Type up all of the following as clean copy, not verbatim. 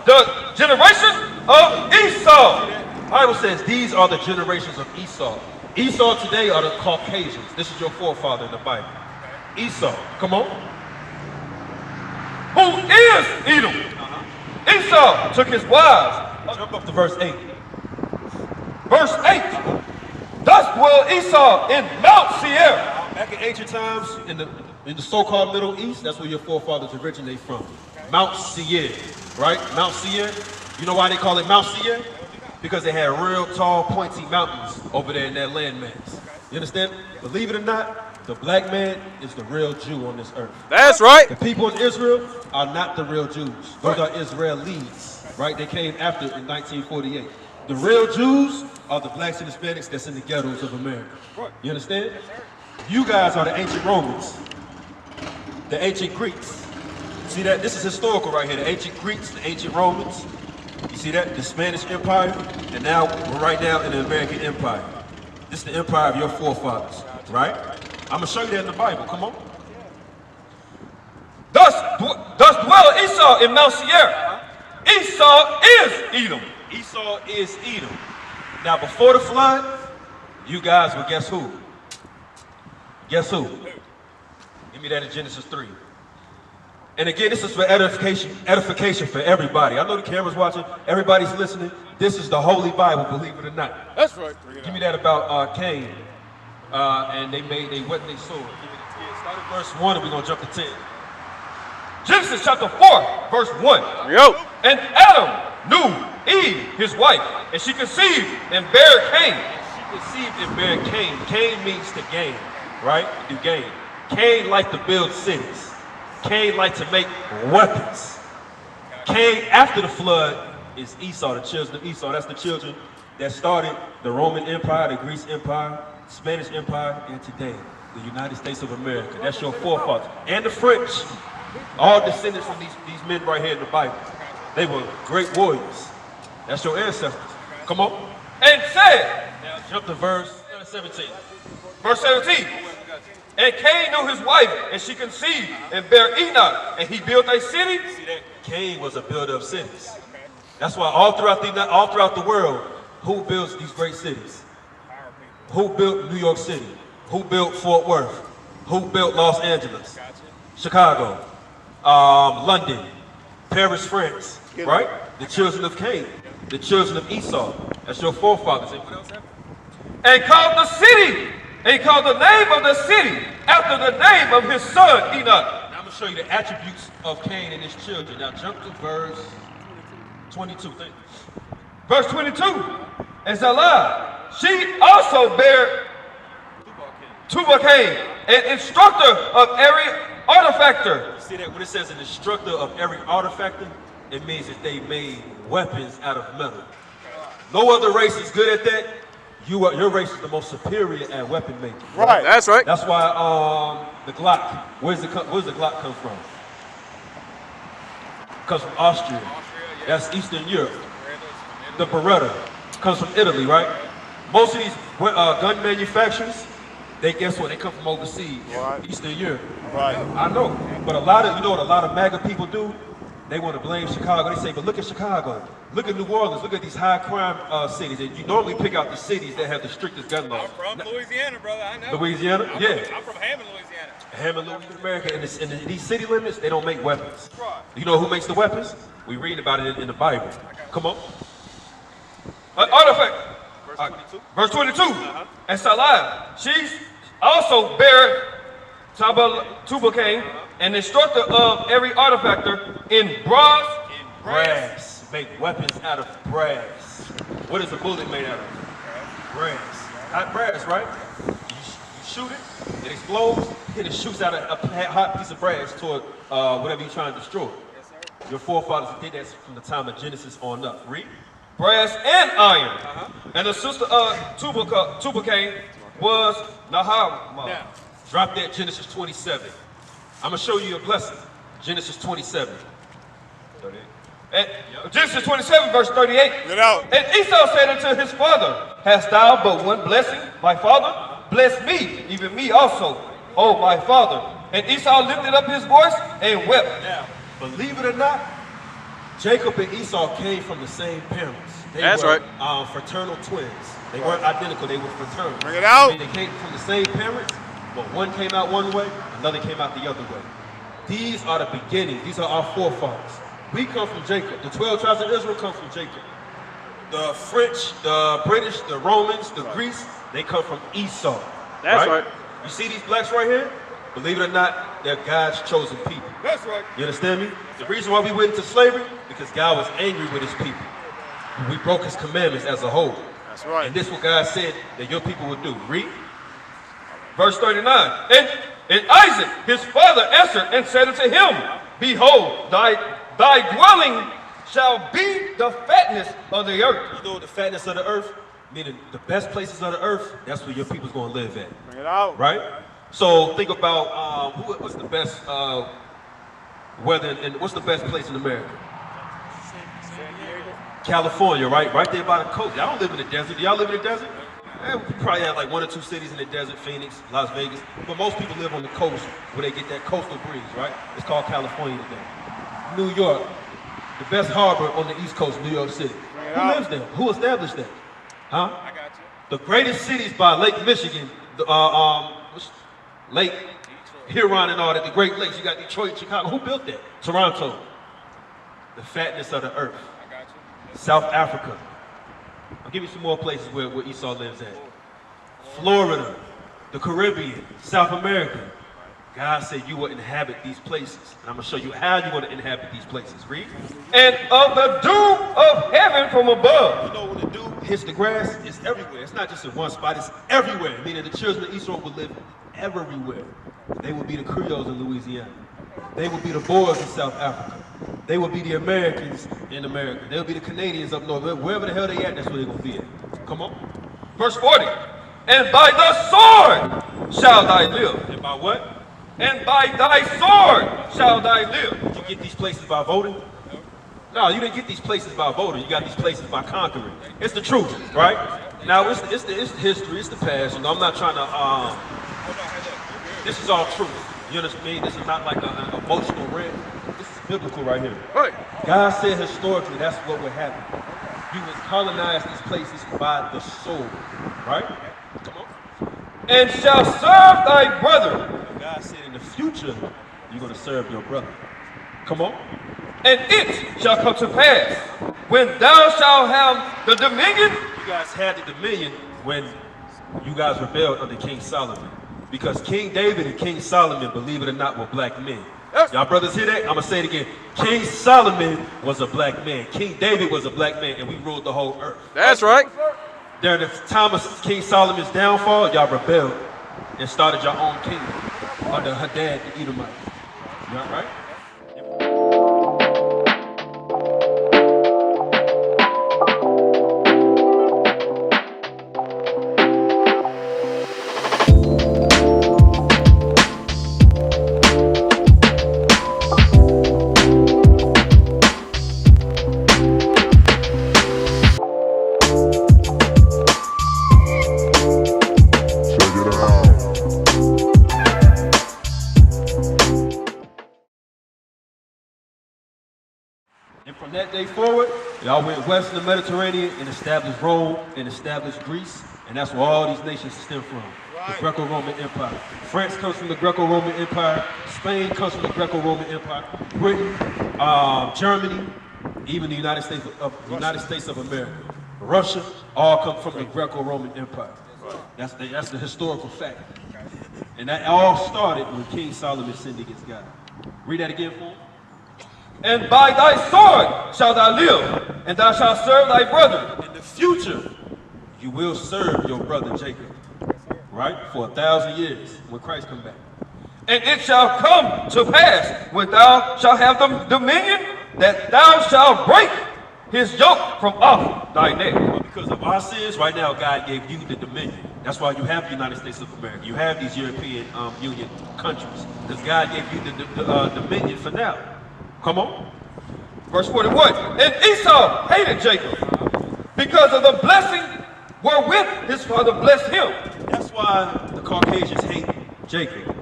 The generations of Esau. The Bible says these are the generations of Esau. Esau today are the Caucasians. This is your forefather in the Bible. Esau. Come on. Who is Edom? Esau took his wives. Jump up to verse 8. Verse 8. Thus dwelled Esau in Mount Seir. Back in ancient times, in the so-called Middle East, that's where your forefathers originate from. Mount Seir. Right? Mount Seir. You know why they call it Mount Seir? Because they had real tall, pointy mountains over there in that landmass. You understand? Believe it or not, the black man is the real Jew on this earth. That's right. The people in Israel are not the real Jews. Those are Israelis, right? They came after in 1948. The real Jews are the blacks and Hispanics that's in the ghettos of America. You understand? You guys are the ancient Romans, the ancient Greeks. See that? This is historical right here. The ancient Greeks, the ancient Romans. You see that? The Spanish Empire. And now we're right now in the American Empire. This is the empire of your forefathers, right? I'm going to show you that in the Bible. Come on. Thus dwell Esau in Mount Seir. Esau is Edom. Esau is Edom. Now before the flood, you guys were guess who? Guess who? Give me that in Genesis 3. And again, this is for edification for everybody. I know the camera's watching, everybody's listening. This is the Holy Bible, believe it or not. That's right. Give me that about Cain. And they wet their sword. Start at verse 1 and we're going to jump to 10. Genesis chapter 4, verse 1. Yo. And Adam knew Eve, his wife, and she conceived and bare Cain. She conceived and bare Cain. Cain means to gain, right? To gain. Cain liked to build cities. Cain liked to make weapons. Cain, after the flood, is Esau, the children of Esau. That's the children that started the Roman Empire, the Greece Empire, Spanish Empire, and today, the United States of America. That's your forefathers. And the French, all descendants from these men right here in the Bible. They were great warriors. That's your ancestors. Come on. And said, now jump to verse 17. Verse 17. And Cain knew his wife, and she conceived and bare Enoch, and he built a city. See that? Cain was a builder of cities. That's why all throughout the world, who builds these great cities? Who built New York City? Who built Fort Worth? Who built Los Angeles? Chicago, London, Paris, France, right? The children of Cain, the children of Esau. That's your forefathers. And what else happened? And called the city. And he called the name of the city after the name of his son, Enoch. Now I'm going to show you the attributes of Cain and his children. Now jump to verse 22. Verse 22. And Zillah, she also bare Tubal-Cain, an instructor of every artifactor. You see that when it says an instructor of every artifactor, it means that they made weapons out of metal. No other race is good at that. Your race is the most superior at weapon making. Right, that's right. That's why the Glock, where's the Glock come from? Comes from Austria. That's Eastern Europe. The Beretta comes from Italy, right? Most of these gun manufacturers, guess what? They come from overseas, right. Eastern Europe. Right. I know, but you know what a lot of MAGA people do? They want to blame Chicago. They say, but look at Chicago. Look at New Orleans. Look at these high crime cities. And you normally pick out the cities that have the strictest gun laws. I'm from Louisiana, brother. I know. Louisiana? Yeah. I'm from Hammond, Louisiana. Hammond, Louisiana, America. And these city limits, they don't make weapons. You know who makes the weapons? We read about it in the Bible. Come on. Artifact. Verse 22. And Salah, she's also bare Tubal-Cain, an instructor of every artifactor in brass. Make weapons out of brass. What is a bullet made out of? Brass. Not brass, right? You shoot it, it explodes, and it shoots out a hot piece of brass toward whatever you're trying to destroy. Yes, sir. Your forefathers did that from the time of Genesis on up. Read. Brass and iron. And the sister Tubal-Cain was Nahama. Now. Drop that Genesis 27. I'm going to show you a blessing. Genesis 27. 38. And Genesis 27, verse 38. Get out. And Esau said unto his father, hast thou but one blessing, my father? Bless me, even me also, O my father. And Esau lifted up his voice and wept. Now, believe it or not, Jacob and Esau came from the same parents. That's right. Fraternal twins. They weren't identical, they were fraternal. Bring it out. They came from the same parents, but one came out one way, another came out the other way. These are the beginnings. These are our forefathers. We come from Jacob. The 12 tribes of Israel come from Jacob. The French, the British, the Romans, the Greeks, they come from Esau. That's right. You see these blacks right here? Believe it or not, they're God's chosen people. That's right. You understand me? The reason why we went into slavery, because God was angry with his people. We broke his commandments as a whole. That's right. And this is what God said that your people would do. Read. Verse 39. And Isaac, his father, answered and said unto him, behold, thy dwelling shall be the fatness of the earth. You know the fatness of the earth? Meaning the best places of the earth, that's where your people's going to live at. Bring it out. Right? So think about what's the best weather and what's the best place in America? California, right? Right there by the coast. Y'all don't live in the desert. Do y'all live in the desert? We probably have like 1 or 2 cities in the desert, Phoenix, Las Vegas. But most people live on the coast where they get that coastal breeze, right? It's called California today. New York, the best harbor on the East Coast, New York City. Who lives there? Who established that? Huh? I got you. The greatest cities by Lake Michigan, Lake Huron and all that, the Great Lakes. You got Detroit, Chicago. Who built that? Toronto. The fatness of the earth. I got you. South Africa. I'll give you some more places where Esau lives at. Florida, the Caribbean, South America. God said you will inhabit these places. And I'm going to show you how you're going to inhabit these places. Read. And of the dew of heaven from above. You know when the dew hits the grass, it's everywhere. It's not just in one spot, it's everywhere. Meaning the children of Israel will live everywhere. They will be the Creoles in Louisiana. They will be the Boers in South Africa. They will be the Americans in America. They'll be the Canadians up north. Wherever the hell they at, that's where they're going to be at. Come on. Verse 40. And by the sword shall thy live. And by what? And by thy sword shall thy live. Did you get these places by voting? No, you didn't get these places by voting. You got these places by conquering. It's the truth, right? Now, it's the history. It's the past. You know, I'm not trying to, this is all truth. You understand me? This is not like an emotional rant. This is biblical right here. Right. God said historically that's what would happen. You would colonize these places by the sword, right? Come on. And shall serve thy brother. God said in the future, you're going to serve your brother. Come on. And it shall come to pass when thou shalt have the dominion. You guys had the dominion when you guys rebelled under King Solomon. Because King David and King Solomon, believe it or not, were black men. Y'all brothers hear that? I'm going to say it again. King Solomon was a black man. King David was a black man, and we ruled the whole earth. That's right. During the time of King Solomon's downfall, y'all rebelled and started your own kingdom under Hadad the Edomite. Y'all right? From that day forward, y'all went west of the Mediterranean and established Rome and established Greece, and that's where all these nations stem from. The Greco-Roman Empire. France comes from the Greco-Roman Empire. Spain comes from the Greco-Roman Empire. Britain, Germany, even the United States of America. Russia, all come from the Greco-Roman Empire. That's the historical fact. And that all started when King Solomon sinned against God. Read that again for me. And by thy sword shalt thou live, and thou shalt serve thy brother. In the future, you will serve your brother Jacob, right? For 1,000 years when Christ comes back. And it shall come to pass, when thou shalt have the dominion, that thou shalt break his yoke from off thy neck. But because of our sins, right now God gave you the dominion. That's why you have the United States of America. You have these European Union countries. Because God gave you the dominion for now. Come on. Verse 41. And Esau hated Jacob because of the blessing wherewith his father blessed him. That's why the Caucasians hate Jacob.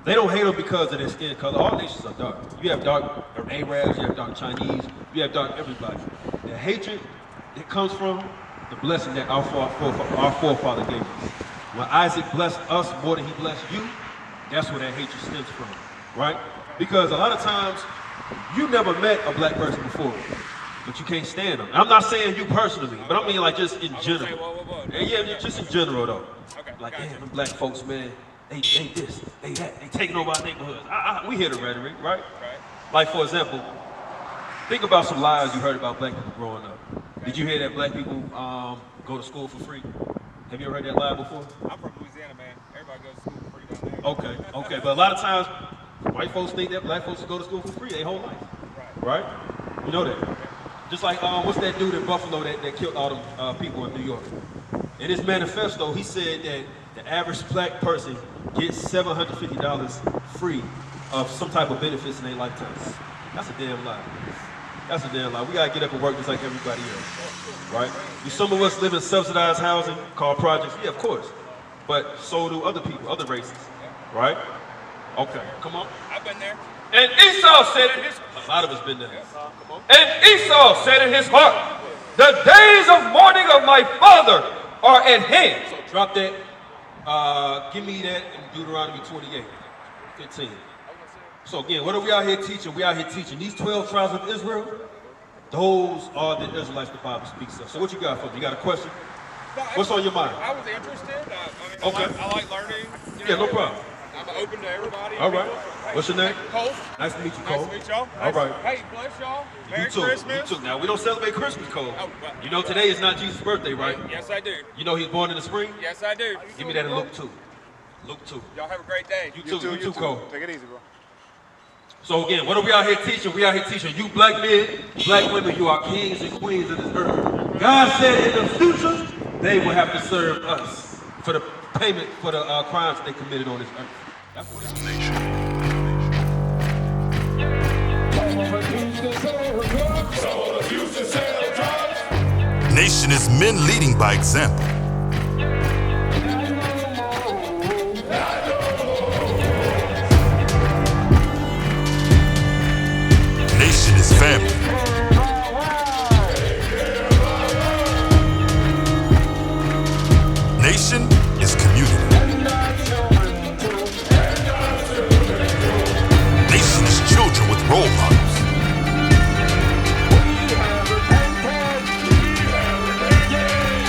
They don't hate him because of their skin color. All nations are dark. You have dark Arabs, you have dark Chinese, you have dark everybody. The hatred, it comes from the blessing that our forefather gave us. When Isaac blessed us more than he blessed you, that's where that hatred stems from, right? Because a lot of times, you never met a black person before, but you can't stand them. I'm not saying you personally, but I mean like just in general. Yeah, just in general though. Okay, like, gotcha. damn, them black folks, man, they this, they that, they taking over our neighborhoods. We hear the rhetoric, right? Like for example, think about some lies you heard about black people growing up. Did you hear that black people go to school for free? Have you ever heard that lie before? I'm from Louisiana, man. Everybody goes to school for free down there. Okay, but a lot of times, white folks think that black folks go to school for free their whole life, right? You know that. Just like, what's that dude in Buffalo that killed all them people in New York? In his manifesto, he said that the average black person gets $750 free of some type of benefits in their lifetime. That's a damn lie. That's a damn lie. We gotta get up and work just like everybody else, right? Some of us live in subsidized housing called projects. Yeah, of course. But so do other people, other races, right? Okay, come on. I've been there. And Esau said in his, a lot of us been there. And Esau said in his heart, the days of mourning of my father are at hand. So drop that, give me that in Deuteronomy 28, 15. So again, what are we out here teaching? We out here teaching these 12 tribes of Israel. Those are the Israelites the Bible speaks of. So what you got for me? You got a question? No, What's on your mind? I was interested. Okay. I like learning. Yeah, no problem. I'm open to everybody. All right. What's your name? Cole. Nice to meet you, Cole. Nice to meet y'all. All right. Hey, bless y'all. Merry You too. Christmas. You too. Now, we don't celebrate Christmas, Cole. Oh, well, You know today is not Jesus' birthday, right? Yes, I do. You know he's born in the spring? Yes, I do. Give me that in Luke 2. Luke 2. Y'all have a great day. You too, Cole. Take it easy, bro. So again, what are we out here teaching? We out here teaching you black men, black women, you are kings and queens of this earth. God said in the future, they will have to serve us for the payment for the crimes they committed on this earth. That's what it is. Nation is men leading by example. Nation is family. Nation is community. Nation is children with role models.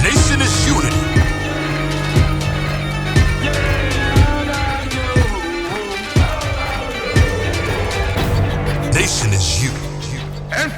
Nation is unity. Nation is you. And